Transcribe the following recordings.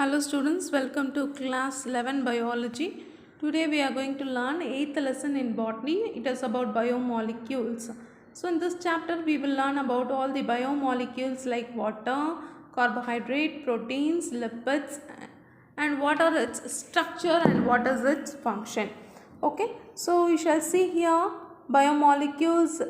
Hello students, welcome to class 11 biology. Today we are going to learn 8th lesson in botany. It is about biomolecules. So in this chapter we will learn about all the biomolecules like water, carbohydrate, proteins, lipids and what are its structure and what is its function. Okay, so we shall see here biomolecules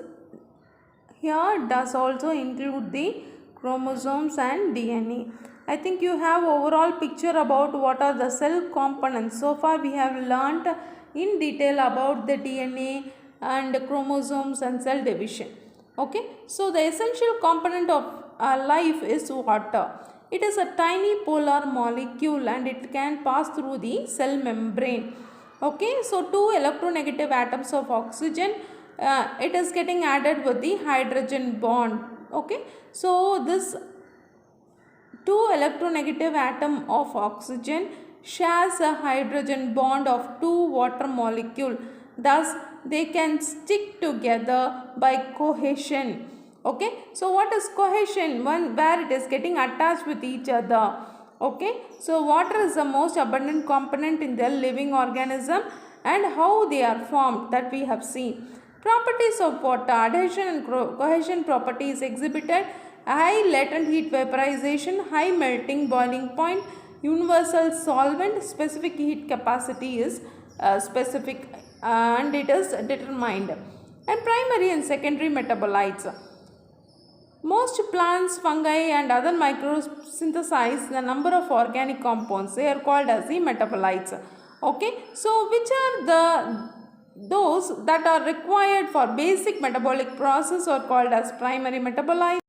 here does also include the chromosomes and DNA. I think you have overall picture about what are the cell components. So far we have learnt in detail about the DNA and chromosomes and cell division. Okay, so the essential component of life is water. It is a tiny polar molecule and it can pass through the cell membrane. Okay, so two electronegative atoms of oxygen, it is getting added with the hydrogen bond. Okay, so this two electronegative atom of oxygen shares a hydrogen bond of two water molecule. Thus, they can stick together by cohesion. Okay, so what is cohesion? One where it is getting attached with each other. Okay, so water is the most abundant component in the living organism and how they are formed that we have seen. Properties of water: adhesion and cohesion properties exhibited high latent heat vaporization, high melting boiling point, universal solvent, specific heat capacity is specific and it is determined. And primary and secondary metabolites. Most plants, fungi and other microbes synthesize the number of organic compounds. They are called as the metabolites. Okay, so which are those that are required for basic metabolic process are called as primary metabolites.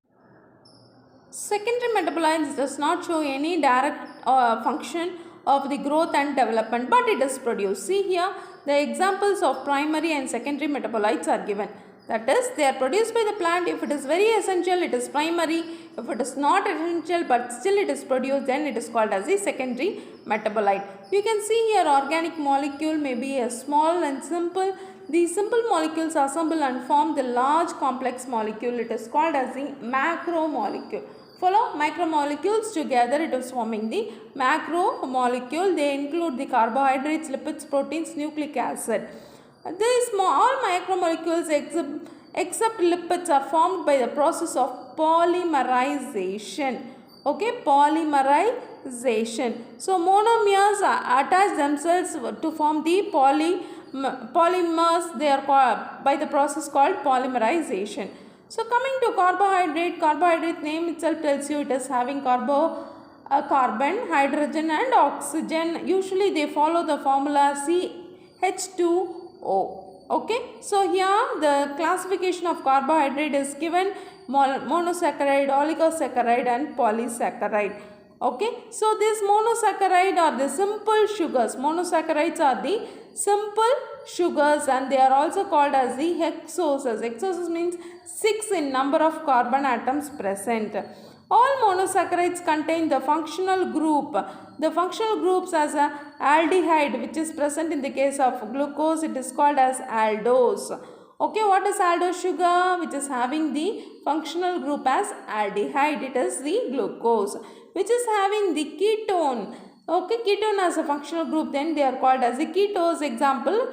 Secondary metabolites does not show any direct function of the growth and development, but it is produced. See here, the examples of primary and secondary metabolites are given. That is, they are produced by the plant. If it is very essential, it is primary. If it is not essential but still it is produced, then it is called as the secondary metabolite. You can see here organic molecule may be a small and simple. These simple molecules assemble and form the large complex molecule. It is called as the macromolecule. Follow, macromolecules together it is forming the macromolecule. They include the carbohydrates, lipids, proteins, nucleic acid. These all macromolecules except lipids are formed by the process of polymerization. Okay, polymerization. So monomers attach themselves to form the polymers. They are called by the process called polymerization. So coming to carbohydrate name itself tells you it is having carbon, hydrogen and oxygen. Usually they follow the formula CH2O. Okay, so here the classification of carbohydrate is given: monosaccharide, oligosaccharide and polysaccharide. Okay, so this monosaccharide are the simple sugars. Monosaccharides are the simple sugars and they are also called as the hexoses. Hexoses means 6 in number of carbon atoms present. All monosaccharides contain the functional group. The functional groups as a aldehyde which is present in the case of glucose, it is called as aldose. Okay, what is aldose sugar which is having the functional group as aldehyde? It is the glucose which is having the ketone. Okay, ketone as a functional group, then they are called as the ketose. Example,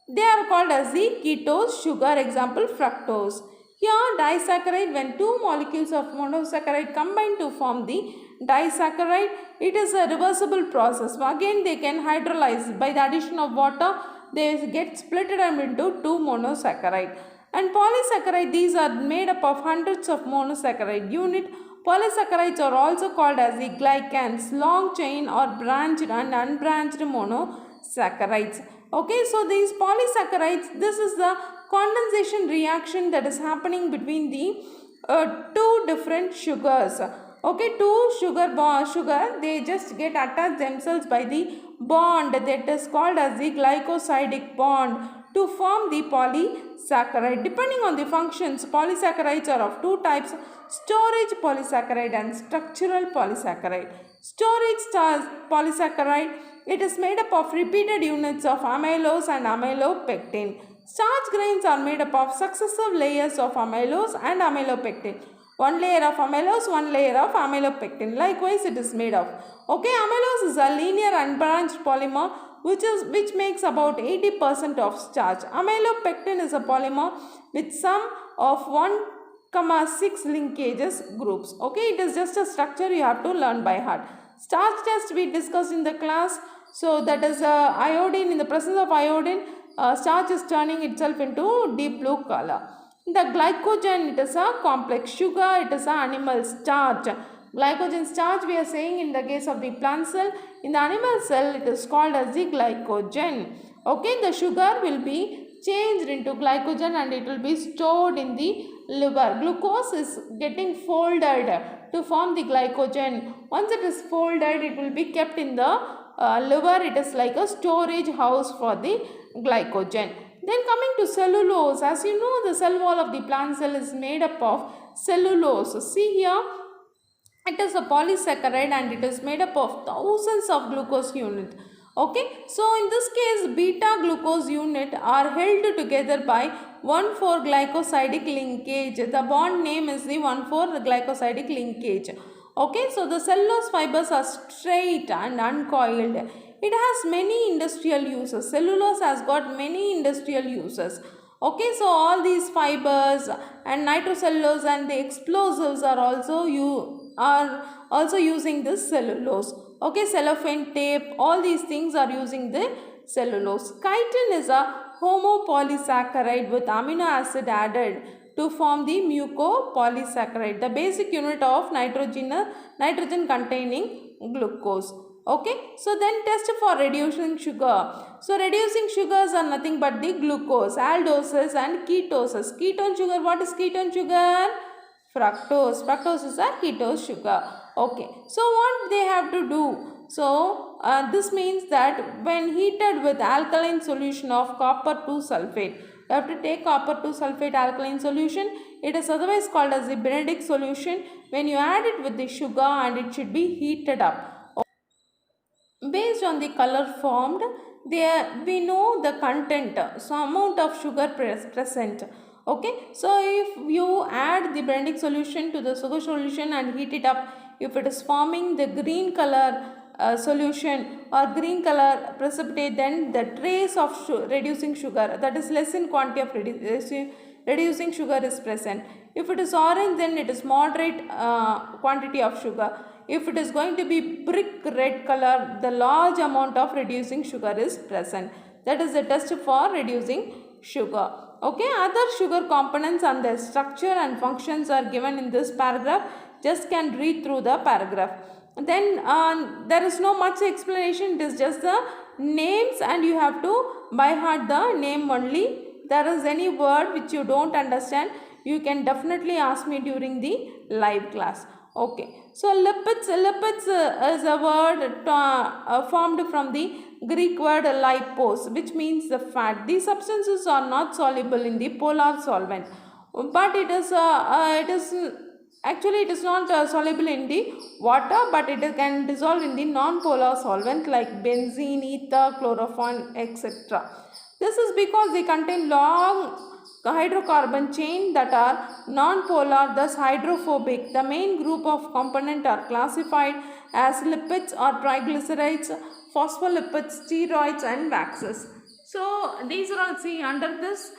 they are called as the ketose sugar. Example, fructose. Here disaccharide, when two molecules of monosaccharide combine to form the disaccharide, it is a reversible process. Again they can hydrolyze by the addition of water. They get split into two monosaccharide. And polysaccharide, these are made up of hundreds of monosaccharide unit. Polysaccharides are also called as the glycans, long chain or branched and unbranched monosaccharides. Okay, so these polysaccharides, this is the condensation reaction that is happening between the two different sugars. Okay, two sugar, they just get attached themselves by the bond that is called as the glycosidic bond to form the polysaccharide. Depending on the functions, polysaccharides are of two types: storage polysaccharide and structural polysaccharide. Storage polysaccharide, it is made up of repeated units of amylose and amylopectin. Starch grains are made up of successive layers of amylose and amylopectin. One layer of amylose, one layer of amylopectin. Likewise, it is made of. Okay, amylose is a linear unbranched polymer which makes about 80% of starch. Amylopectin is a polymer with sum of 1,6 linkages groups. Okay, it is just a structure you have to learn by heart. Starch test we discussed in the class. So that is iodine. In the presence of iodine, starch is turning itself into deep blue color. The glycogen, it is a complex sugar, it is an animal starch. Glycogen starch we are saying in the case of the plant cell. In the animal cell, it is called as the glycogen. Okay, the sugar will be changed into glycogen and it will be stored in the liver. Glucose is getting folded to form the glycogen. Once it is folded, it will be kept in the liver. It is like a storage house for the glycogen. Then coming to cellulose, as you know, the cell wall of the plant cell is made up of cellulose. See here, it is a polysaccharide and it is made up of thousands of glucose units. Okay, so in this case, beta glucose unit are held together by 1,4-glycosidic linkage. The bond name is the 1,4-glycosidic linkage. Okay, so the cellulose fibers are straight and uncoiled. It has many industrial uses. Cellulose has got many industrial uses. Okay, so all these fibers and nitrocellulose and the explosives are also using this cellulose. Okay, cellophane tape, all these things are using the cellulose. Chitin is a homopolysaccharide with amino acid added to form the mucopolysaccharide, the basic unit of nitrogen containing glucose. Okay, so then test for reducing sugar. So reducing sugars are nothing but the glucose, aldoses and ketosis. Ketone sugar, what is ketone sugar? Fructose. Fructose is a ketose sugar. Okay, so what they have to do? So this means that when heated with alkaline solution of copper 2 sulfate, you have to take copper 2 sulfate alkaline solution. It is otherwise called as the Benedict solution. When you add it with the sugar and it should be heated up. Based on the color formed, we know the content, so amount of sugar present. Okay, so if you add the Benedict solution to the sugar solution and heat it up, if it is forming the green color solution or green color precipitate, then the trace of reducing sugar, that is less in quantity of reducing sugar is present. If it is orange, then it is moderate quantity of sugar. If it is going to be brick red color, the large amount of reducing sugar is present. That is the test for reducing sugar. Okay, other sugar components and their structure and functions are given in this paragraph. Just can read through the paragraph. Then there is no much explanation. It is just the names and you have to by heart the name only. There is any word which you don't understand, you can definitely ask me during the live class. Okay, so lipids is a word formed from the Greek word lipos, which means the fat. These substances are not soluble in the polar solvent, but it is not soluble in the water, but it can dissolve in the non-polar solvent like benzene, ether, chloroform, etc. This is because they contain long hydrocarbon chain that are non-polar, thus hydrophobic. The main group of components are classified as lipids or triglycerides, phospholipids, steroids and waxes. So these are all, see, under this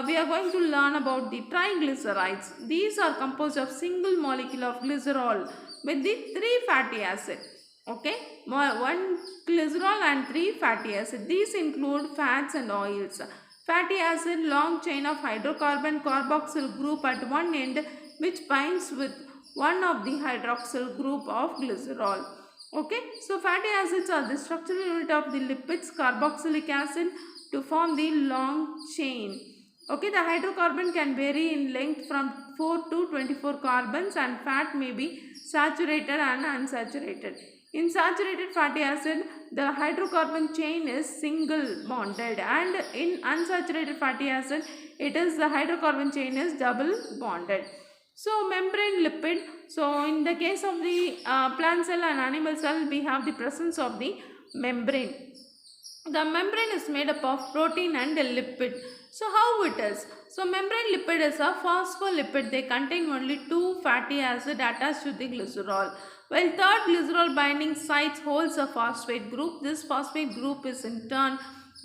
we are going to learn about the triglycerides. These are composed of single molecule of glycerol with the 3 fatty acids. Okay, 1 glycerol and 3 fatty acids. These include fats and oils. Fatty acid, long chain of hydrocarbon carboxyl group at one end which binds with one of the hydroxyl group of glycerol. Okay, so fatty acids are the structural unit of the lipids, carboxylic acid to form the long chain. Okay, the hydrocarbon can vary in length from 4 to 24 carbons and fat may be saturated and unsaturated. In saturated fatty acid, the hydrocarbon chain is single bonded, and in unsaturated fatty acid, the hydrocarbon chain is double bonded. So membrane lipid. So in the case of the plant cell and animal cell, we have the presence of the membrane. The membrane is made up of protein and lipid. So how it is? So membrane lipid is a phospholipid. They contain only two fatty acids attached to the glycerol. While third glycerol binding sites holds a phosphate group, this phosphate group is in turn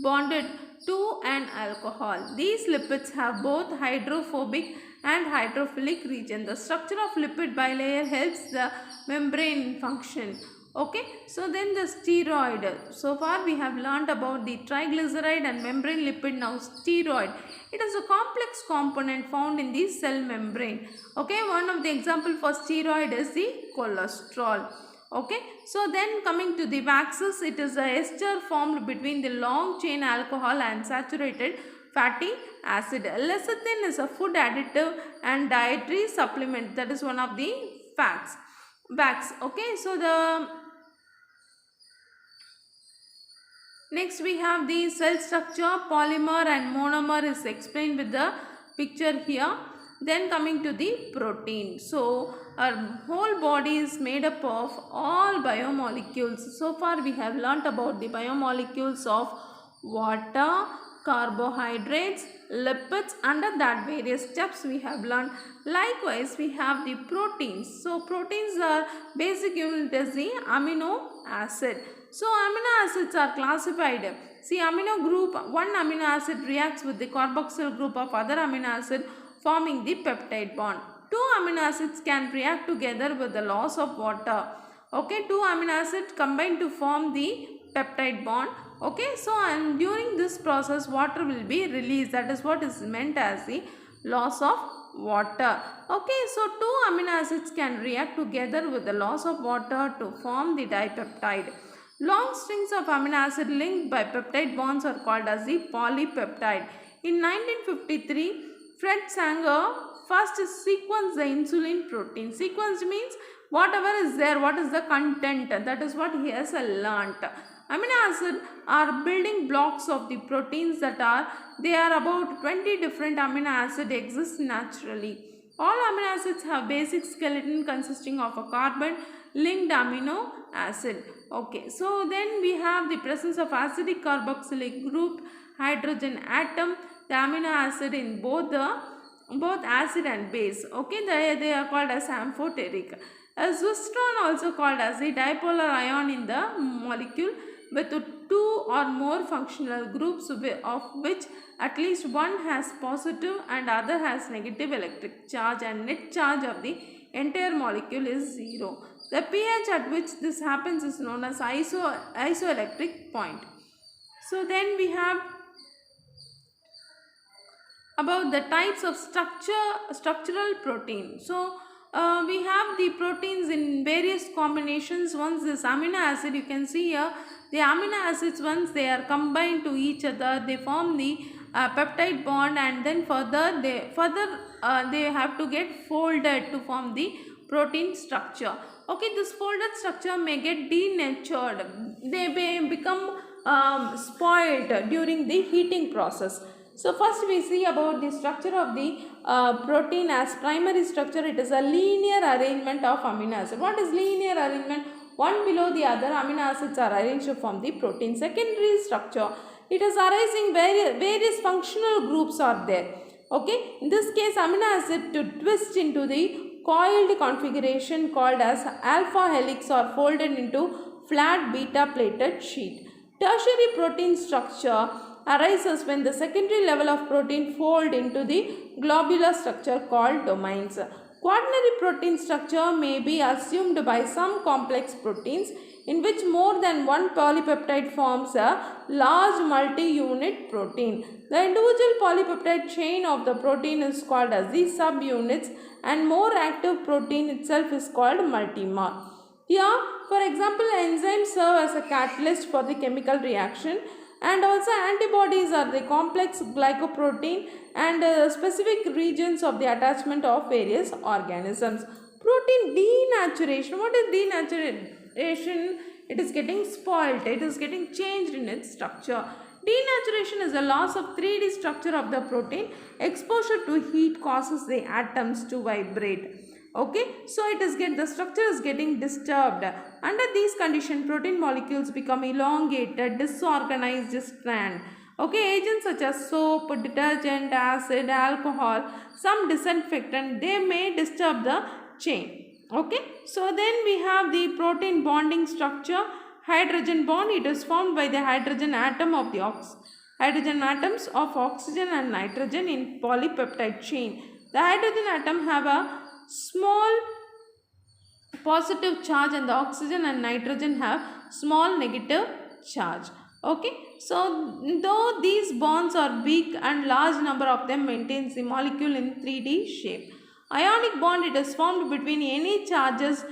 bonded to an alcohol. These lipids have both hydrophobic and hydrophilic region. The structure of lipid bilayer helps the membrane function. Okay, so then the steroid. So far we have learned about the triglyceride and membrane lipid. Now steroid. It is a complex component found in the cell membrane. Okay, one of the example for steroid is the cholesterol. Okay, so then coming to the waxes, it is a ester formed between the long chain alcohol and saturated fatty acid. Lecithin is a food additive and dietary supplement. That is one of the facts. Wax. Okay, so the next we have the cell structure. Polymer and monomer is explained with the picture here. Then coming to the protein. So our whole body is made up of all biomolecules. So far we have learnt about the biomolecules of water, carbohydrates, lipids. Under that various steps we have learned. Likewise we have the proteins. So proteins are basic unit as the amino acid. So amino acids are classified. See, amino group, one amino acid reacts with the carboxyl group of other amino acid forming the peptide bond. Two amino acids can react together with the loss of water. Okay, two amino acids combine to form the peptide bond. Okay, so and during this process water will be released. That is what is meant as the loss of water. Okay, so two amino acids can react together with the loss of water to form the dipeptide. Long strings of amino acid linked by peptide bonds are called as the polypeptide. In 1953, Fred Sanger first sequenced the insulin protein. Sequenced means whatever is there, what is the content, that is what he has learnt. Amino acid are building blocks of the proteins they are about 20 different amino acid exist naturally. All amino acids have basic skeleton consisting of a carbon linked amino acid. Okay, so then we have the presence of acidic carboxylic group, hydrogen atom, the amino acid in both acid and base. Okay, they are called as amphoteric. A zostone also called as a dipolar ion in the molecule with two or more functional groups of which at least one has positive and other has negative electric charge, and net charge of the entire molecule is 0. The pH at which this happens is known as isoelectric point. So then we have about the types of structural protein. So we have the proteins in various combinations. Once this amino acid, you can see here, the amino acids, once they are combined to each other, they form the peptide bond, and then further they have to get folded to form the protein structure. Okay, this folded structure may get denatured. They may become spoiled during the heating process. So first we see about the structure of the protein as primary structure. It is a linear arrangement of amino acid. What is linear arrangement? One below the other amino acids are arranged to form the protein. Secondary structure, it is arising various functional groups are there. Okay, in this case amino acid to twist into the coiled configuration called as alpha helix or folded into flat beta plated sheet. Tertiary protein structure arises when the secondary level of protein fold into the globular structure called domains. Quaternary protein structure may be assumed by some complex proteins in which more than one polypeptide forms a large multi-unit protein. The individual polypeptide chain of the protein is called as the subunits, and more active protein itself is called multimer. Here, for example, enzymes serve as a catalyst for the chemical reaction, and also antibodies are the complex glycoprotein and specific regions of the attachment of various organisms. Protein denaturation. What is denaturation? It is getting spoiled. It is getting changed in its structure. Denaturation is the loss of 3D structure of the protein. Exposure to heat causes the atoms to vibrate. Okay, so the structure is getting disturbed. Under these conditions, protein molecules become elongated, disorganized strand. Okay, agents such as soap, detergent, acid, alcohol, some disinfectant, they may disturb the chain. Okay, so then we have the protein bonding structure. Hydrogen bond, it is formed by the hydrogen atom of the hydrogen atoms of oxygen and nitrogen in polypeptide chain. The hydrogen atom have a small positive charge and the oxygen and nitrogen have small negative charge. Okay, so though these bonds are big and large number of them maintains the molecule in 3D shape. Ionic bond, it is formed between any charged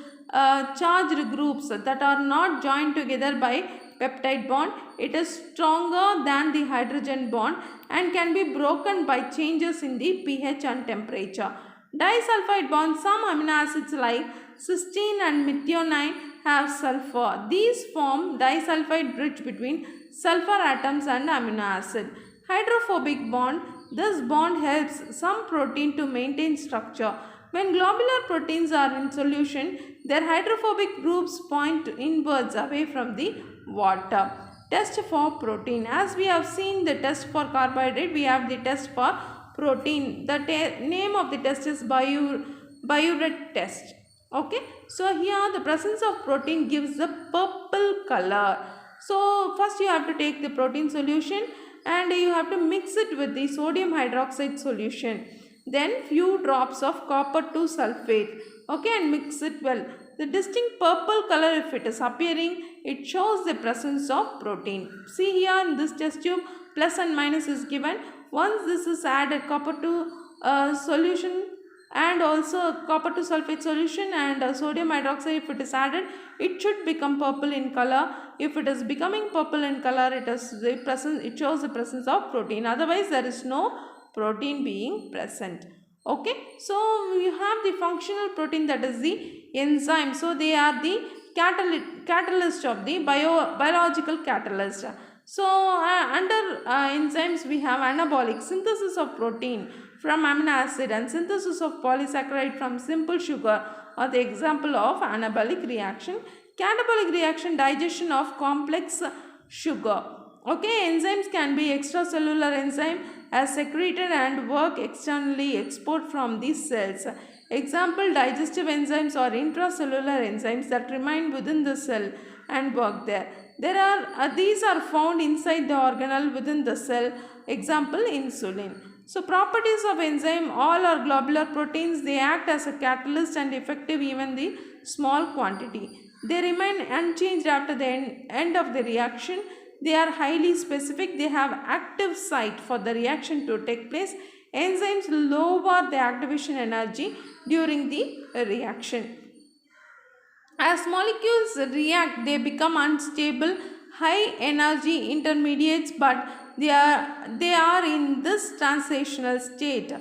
groups that are not joined together by peptide bond. It is stronger than the hydrogen bond and can be broken by changes in the pH and temperature. Disulfide bonds, some amino acids like cysteine and methionine have sulfur. These form disulfide bridge between sulfur atoms and amino acid. Hydrophobic bond, this bond helps some protein to maintain structure. When globular proteins are in solution, their hydrophobic groups point inwards away from the water. Test for protein. As we have seen the test for carbohydrate, we have the test for protein. The name of the test is Biuret test. Okay, so here the presence of protein gives the purple color. So first you have to take the protein solution and you have to mix it with the sodium hydroxide solution. Then few drops of copper 2 sulfate. Okay, and mix it well. The distinct purple color, if it is appearing, it shows the presence of protein. See here in this test tube, plus and minus is given. Once this is added, copper 2 solution and also copper 2 sulfate solution and sodium hydroxide, if it is added, it should become purple in color. If it is becoming purple in color, it shows the presence of protein. Otherwise, there is no protein being present. Okay, so you have the functional protein, that is the enzyme. So they are the catalyst of the biological catalyst. So under enzymes we have anabolic, synthesis of protein from amino acid and synthesis of polysaccharide from simple sugar are the example of anabolic reaction. Catabolic reaction, digestion of complex sugar. Okay, enzymes can be extracellular enzyme as secreted and work externally, export from these cells. Example, digestive enzymes or intracellular enzymes that remain within the cell and work there. These are found inside the organelle within the cell. Example, insulin. So properties of enzyme, all are globular proteins. They act as a catalyst and effective even the small quantity. They remain unchanged after the end of the reaction. They are highly specific. They have active site for the reaction to take place. Enzymes lower the activation energy during the reaction. As molecules react, they become unstable, high energy intermediates, but they are in this transitional state.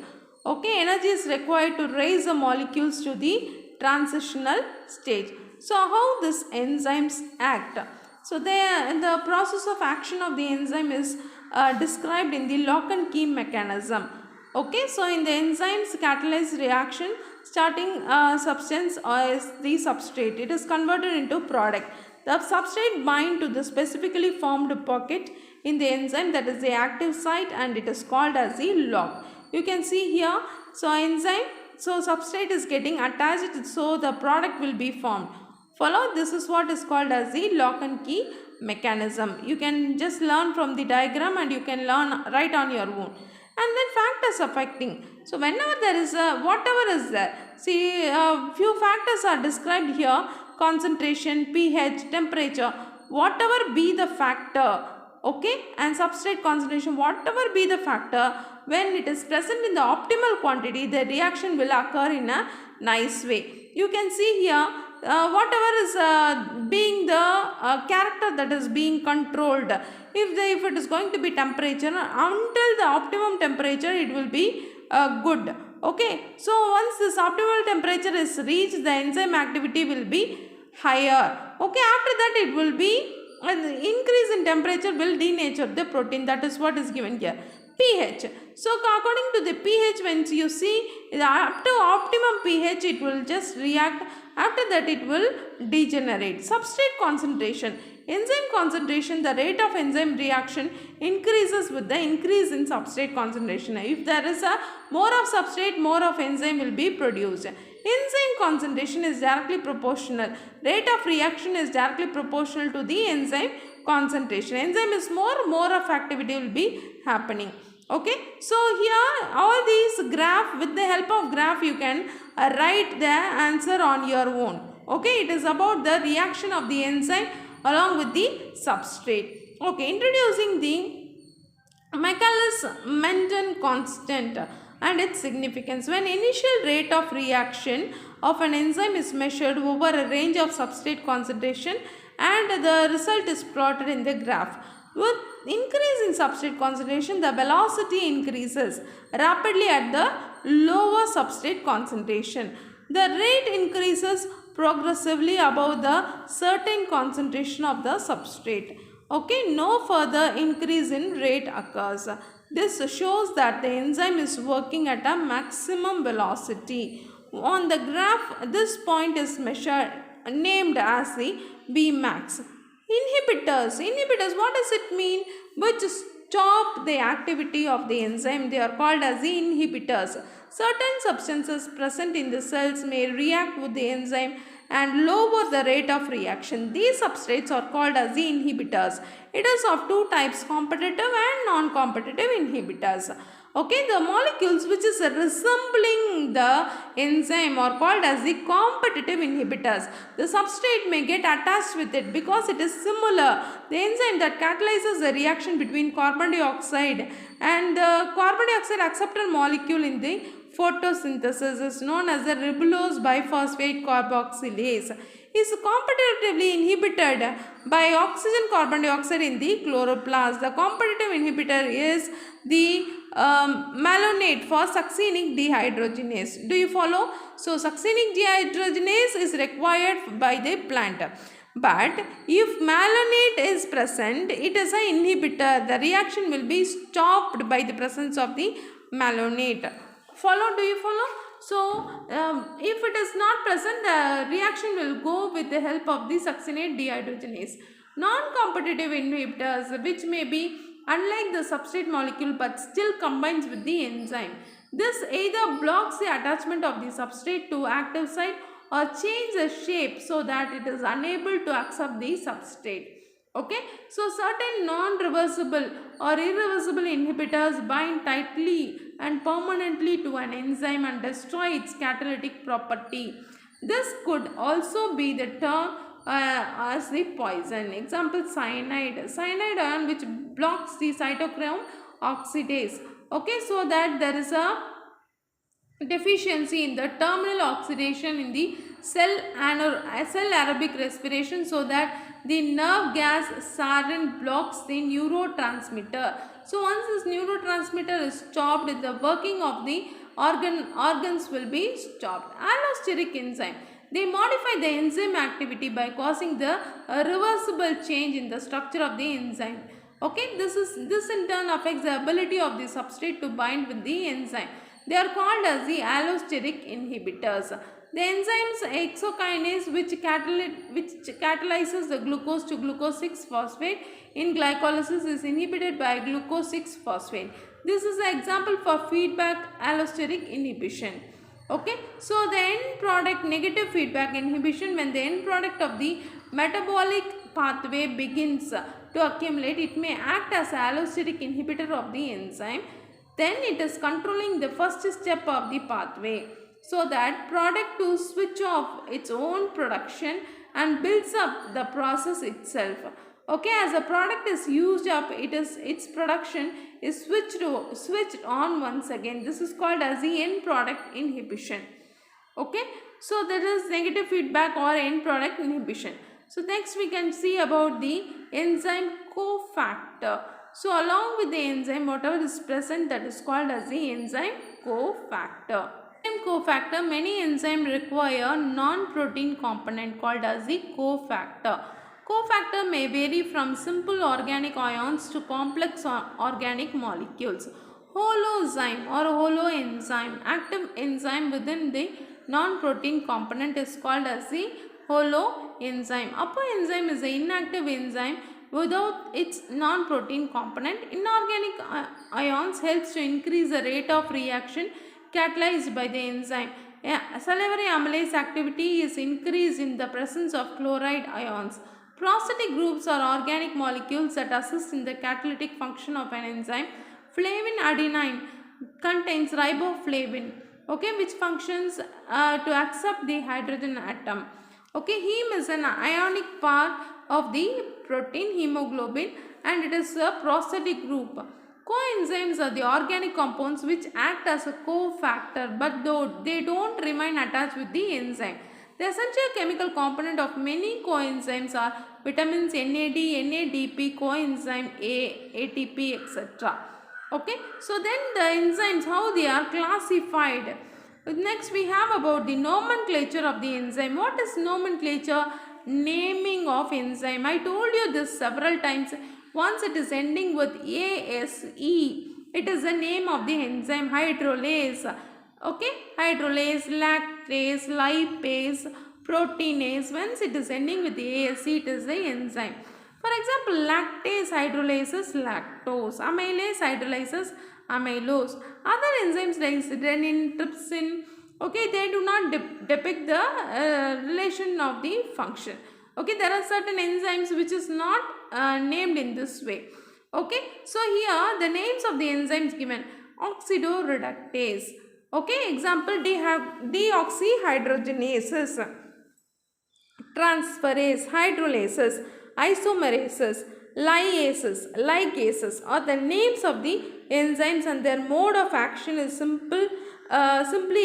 Okay, energy is required to raise the molecules to the transitional state. So how these enzymes act? So the process of action of the enzyme is described in the lock and key mechanism. Okay, so in the enzymes catalyze reaction, starting substance is the substrate. It is converted into product. The substrate bind to the specifically formed pocket in the enzyme, that is the active site, and it is called as the lock. You can see here, so enzyme, so substrate is getting attached, so the product will be formed. Follow, this is what is called as the lock and key mechanism. You can just learn from the diagram and you can learn right on your own. And then factors affecting. So whenever there is whatever is there, see few factors are described here: concentration, pH, temperature, whatever be the factor, okay, and substrate concentration, whatever be the factor, when it is present in the optimal quantity, the reaction will occur in a nice way. You can see here whatever is being the character that is being controlled. If it is going to be temperature, until the optimum temperature it will be good. Okay, so once this optimal temperature is reached, the enzyme activity will be higher. Okay, after that it will be increase in temperature will denature the protein. That is what is given here. pH. So according to the pH, when you see up to optimum pH, it will just react. After that it will degenerate. Substrate concentration. Enzyme concentration, the rate of enzyme reaction increases with the increase in substrate concentration. If there is a more of substrate, more of enzyme will be produced. Enzyme concentration is directly proportional. Rate of reaction is directly proportional to the enzyme concentration. Enzyme is more of activity will be happening. Okay, so here all these graph, with the help of graph you can write the answer on your own. Okay, it is about the reaction of the enzyme along with the substrate. Okay, introducing the Michaelis-Menten constant and its significance. When initial rate of reaction of an enzyme is measured over a range of substrate concentration and the result is plotted in the graph. With increase in substrate concentration, the velocity increases rapidly at the lower substrate concentration. The rate increases progressively above the certain concentration of the substrate. Okay, no further increase in rate occurs. This shows that the enzyme is working at a maximum velocity. On the graph, this point is measured, named as the Vmax. Inhibitors, what does it mean? Which stop the activity of the enzyme, they are called as the inhibitors. Certain substances present in the cells may react with the enzyme and lower the rate of reaction. These substrates are called as the inhibitors. It is of two types, competitive and non-competitive inhibitors. Okay, the molecules which is resembling the enzyme are called as the competitive inhibitors. The substrate may get attached with it because it is similar. The enzyme that catalyzes the reaction between carbon dioxide and the carbon dioxide acceptor molecule in the photosynthesis is known as the ribulose biphosphate carboxylase. Is competitively inhibited by oxygen carbon dioxide in the chloroplast. The competitive inhibitor is the malonate for succinic dehydrogenase. Do you follow? So succinic dehydrogenase is required by the plant. But if malonate is present, it is an inhibitor. The reaction will be stopped by the presence of the malonate. Follow? Do you follow? So, if it is not present, the reaction will go with the help of the succinate dehydrogenase. Non-competitive inhibitors, which may be unlike the substrate molecule but still combines with the enzyme. This either blocks the attachment of the substrate to active site or change the shape so that it is unable to accept the substrate. Okay, so certain non-reversible or irreversible inhibitors bind tightly and permanently to an enzyme and destroy its catalytic property. This could also be the term as the poison. Example, cyanide. Cyanide ion which blocks the cytochrome oxidase. Okay, so that there is a deficiency in the terminal oxidation in the cell aerobic respiration, so that the nerve gas sarin blocks the neurotransmitter. So once this neurotransmitter is stopped, the working of the organs will be stopped. Allosteric enzyme. They modify the enzyme activity by causing the reversible change in the structure of the enzyme. Okay, this in turn affects the ability of the substrate to bind with the enzyme. They are called as the allosteric inhibitors. The enzymes hexokinase which catalyzes the glucose to glucose 6-phosphate in glycolysis is inhibited by glucose 6-phosphate. This is an example for feedback allosteric inhibition. Okay, so the end product negative feedback inhibition, when the end product of the metabolic pathway begins to accumulate, it may act as an allosteric inhibitor of the enzyme. Then it is controlling the first step of the pathway, so that product to switch off its own production and builds up the process itself. Okay, as a product is used up, its production is switched on once again. This is called as the end product inhibition. Okay, so that is negative feedback or end product inhibition. So next we can see about the enzyme cofactor. So along with the enzyme, whatever is present, that is called as the enzyme cofactor. Enzyme cofactor, many enzymes require non-protein component called as the cofactor. Cofactor may vary from simple organic ions to complex organic molecules. Holozyme or holoenzyme, active enzyme within the non-protein component, is called as the holoenzyme. enzyme. Apoenzyme is an inactive enzyme without its non-protein component. Inorganic ions helps to increase the rate of reaction catalyzed by the enzyme. Salivary amylase activity is increased in the presence of chloride ions. Prosthetic groups are organic molecules that assist in the catalytic function of an enzyme. Flavin adenine contains riboflavin, okay, which functions to accept the hydrogen atom. Okay, heme is an ionic part of the protein hemoglobin and it is a prosthetic group. Coenzymes are the organic compounds which act as a cofactor, but though they don't remain attached with the enzyme. The essential chemical component of many coenzymes are vitamins NAD, NADP, coenzyme A, ATP, etc. Okay, so then the enzymes, how they are classified. Next we have about the nomenclature of the enzyme. What is nomenclature? Naming of enzyme. I told you this several times. Once it is ending with ASE, it is the name of the enzyme. Hydrolase. Okay, hydrolase, lactase, lipase, proteinase. Once it is ending with ASE, it is the enzyme. For example, lactase hydrolases lactose, amylase hydrolases amylose. Other enzymes like renin, trypsin, okay, they do not depict the relation of the function. Okay, there are certain enzymes which is not named in this way. Okay, so here the names of the enzymes given: oxidoreductase. Okay, example, deoxyhydrogenases, transferase, hydrolases, isomerases, ligases are the names of the enzymes and their mode of action is simply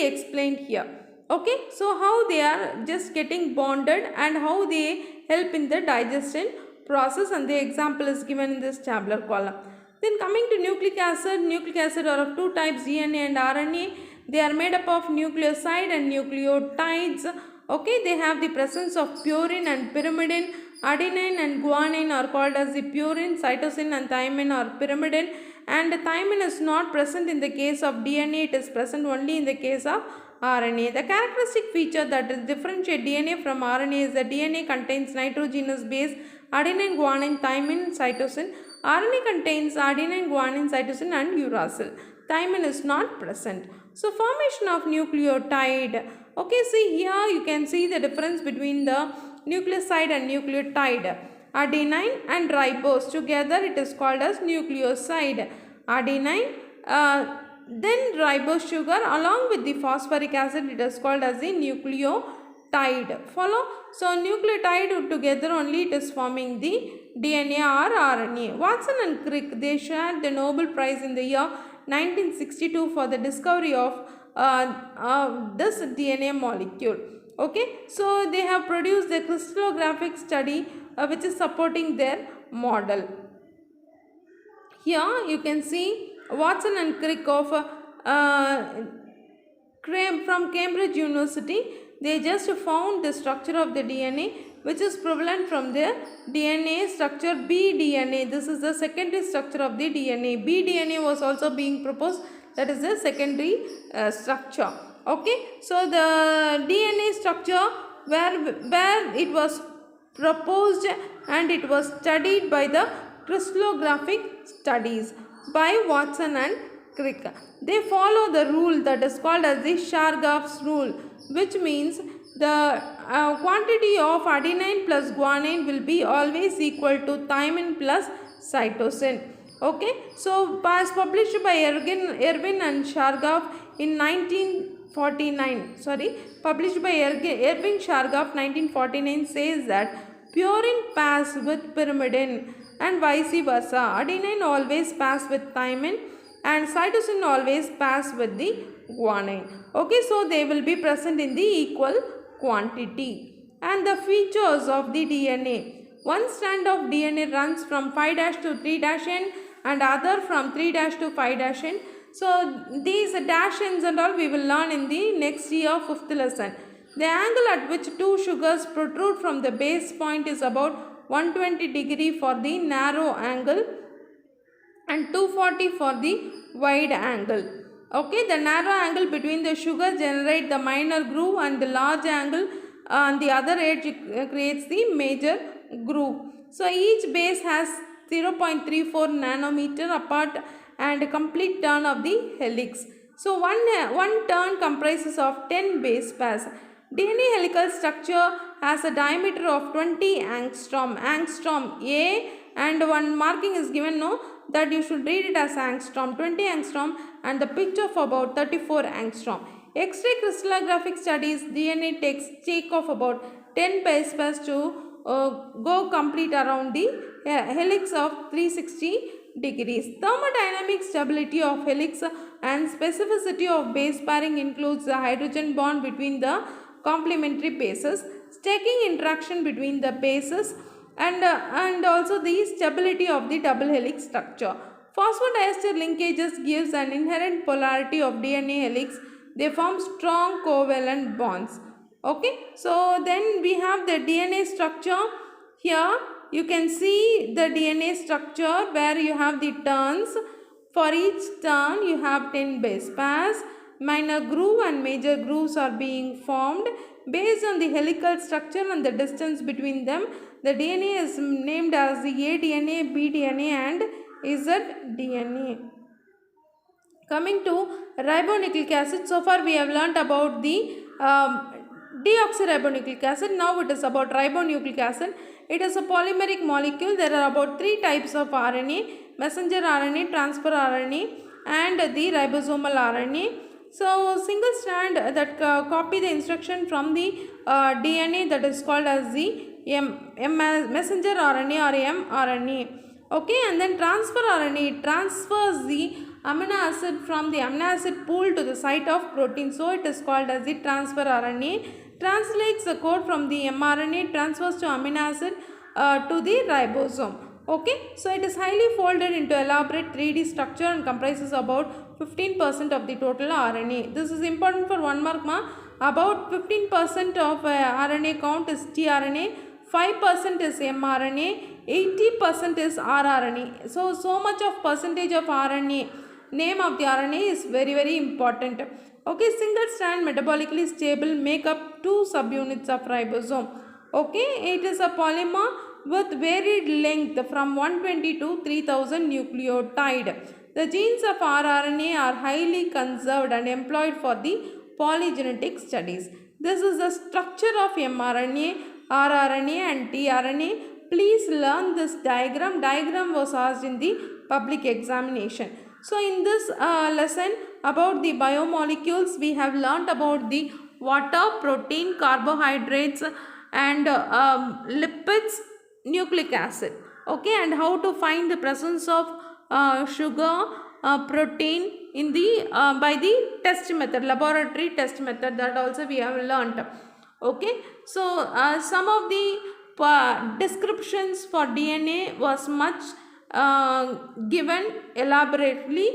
explained here. Okay, so how they are just getting bonded and how they help in the digestion process, and the example is given in this tabular column. Then coming to nucleic acid are of two types, DNA and RNA. They are made up of nucleoside and nucleotides. Okay, they have the presence of purine and pyrimidine. Adenine and guanine are called as the purine, cytosine and thymine are pyrimidine, and thymine is not present in the case of DNA, it is present only in the case of RNA. The characteristic feature that differentiates DNA from RNA is that DNA contains nitrogenous base, adenine, guanine, thymine, cytosine. RNA contains adenine, guanine, cytosine and uracil. Thymine is not present. So formation of nucleotide. Okay, see here you can see the difference between the nucleoside and nucleotide. Adenine and ribose together it is called as nucleoside. Adenine, then ribose sugar along with the phosphoric acid it is called as the nucleotide. Follow? So nucleotide together only it is forming the DNA or RNA. Watson and Crick, they shared the Nobel Prize in the year 1962 for the discovery of this DNA molecule. Okay, so they have produced the crystallographic study which is supporting their model. Here you can see Watson and Crick of from Cambridge University. They just found the structure of the DNA which is prevalent from the DNA structure bDNA. This is the secondary structure of the DNA. bDNA was also being proposed, that is the secondary structure. Okay, so the DNA structure where it was proposed and it was studied by the crystallographic studies by Watson and Crick. They follow the rule that is called as the Chargaff's rule, which means the quantity of adenine plus guanine will be always equal to thymine plus cytosine. Okay, so as published by Erwin and Chargaff in 1949, published by Erwin Chargaff 1949 says that purine pass with pyrimidine and vice versa. Adenine always pass with thymine and cytosine always pass with the guanine. Okay, so they will be present in the equal quantity. And the features of the DNA. One strand of DNA runs from 5' to 3' and other from 3' to 5'. So these dash ends and all we will learn in the next year 5th lesson. The angle at which two sugars protrude from the base point is about 120 degree for the narrow angle and 240 for the wide angle. Okay, the narrow angle between the sugar generate the minor groove and the large angle and the other edge creates the major groove. So each base has 0.34 nanometer apart and a complete turn of the helix. So one turn comprises of 10 base pairs. DNA helical structure has a diameter of 20 angstrom A, and one marking is given, no, that you should read it as angstrom, 20 angstrom, and the pitch of about 34 angstrom. X-ray crystallographic studies DNA takes take of about 10 base pairs to go complete around the helix of 360 degrees. Thermodynamic stability of helix and specificity of base pairing includes the hydrogen bond between the complementary bases, stacking interaction between the bases, and also the stability of the double helix structure. Phosphodiester linkages gives an inherent polarity of DNA helix. They form strong covalent bonds. Okay, so then we have the DNA structure. Here you can see the DNA structure where you have the turns. For each turn you have 10 base pairs. Minor groove and major grooves are being formed. Based on the helical structure and the distance between them, the DNA is named as the A DNA, B DNA and Z DNA. Coming to ribonucleic acid, so far we have learnt about the deoxyribonucleic acid. Now it is about ribonucleic acid. It is a polymeric molecule. There are about 3 types of RNA: messenger RNA, transfer RNA and the ribosomal RNA. So single strand that copy the instruction from the DNA, that is called as the messenger RNA or mRNA. Okay, and then transfer RNA transfers the amino acid from the amino acid pool to the site of protein. So it is called as the transfer RNA. Translates the code from the mRNA, transfers to amino acid to the ribosome. Okay, so it is highly folded into elaborate 3D structure and comprises about 15% of the total RNA. This is important for 1 mark. About 15% of RNA count is tRNA, 5% is mRNA, 80% is rRNA. So much of percentage of RNA, name of the RNA is very important. Okay, single strand metabolically stable make up 2 subunits of ribosome. Okay, it is a polymer with varied length from 120 to 3000 nucleotide. The genes of rRNA are highly conserved and employed for the polygenetic studies. This is the structure of mRNA, rRNA and tRNA. Please learn this diagram. Diagram was asked in the public examination. So in this lesson about the biomolecules, we have learnt about the water, protein, carbohydrates and lipids, nucleic acid. Okay, and how to find the presence of sugar, protein in the by the test method, laboratory test method, that also we have learnt. Okay, so some of the descriptions for DNA was much given elaborately.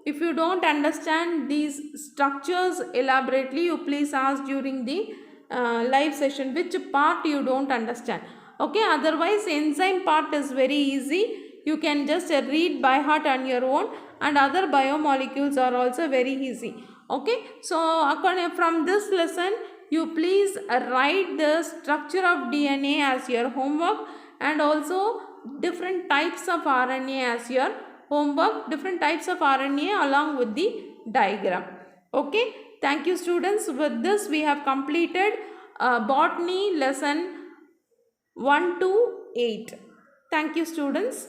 If you don't understand these structures elaborately, you please ask during the live session which part you don't understand. Okay, otherwise enzyme part is very easy. You can just read by heart on your own, and other biomolecules are also very easy. Okay, so according from this lesson, you please write the structure of DNA as your homework, and also different types of RNA as your homework, different types of RNA along with the diagram. Okay, thank you students. With this we have completed botany lesson 1 to 8. Thank you students.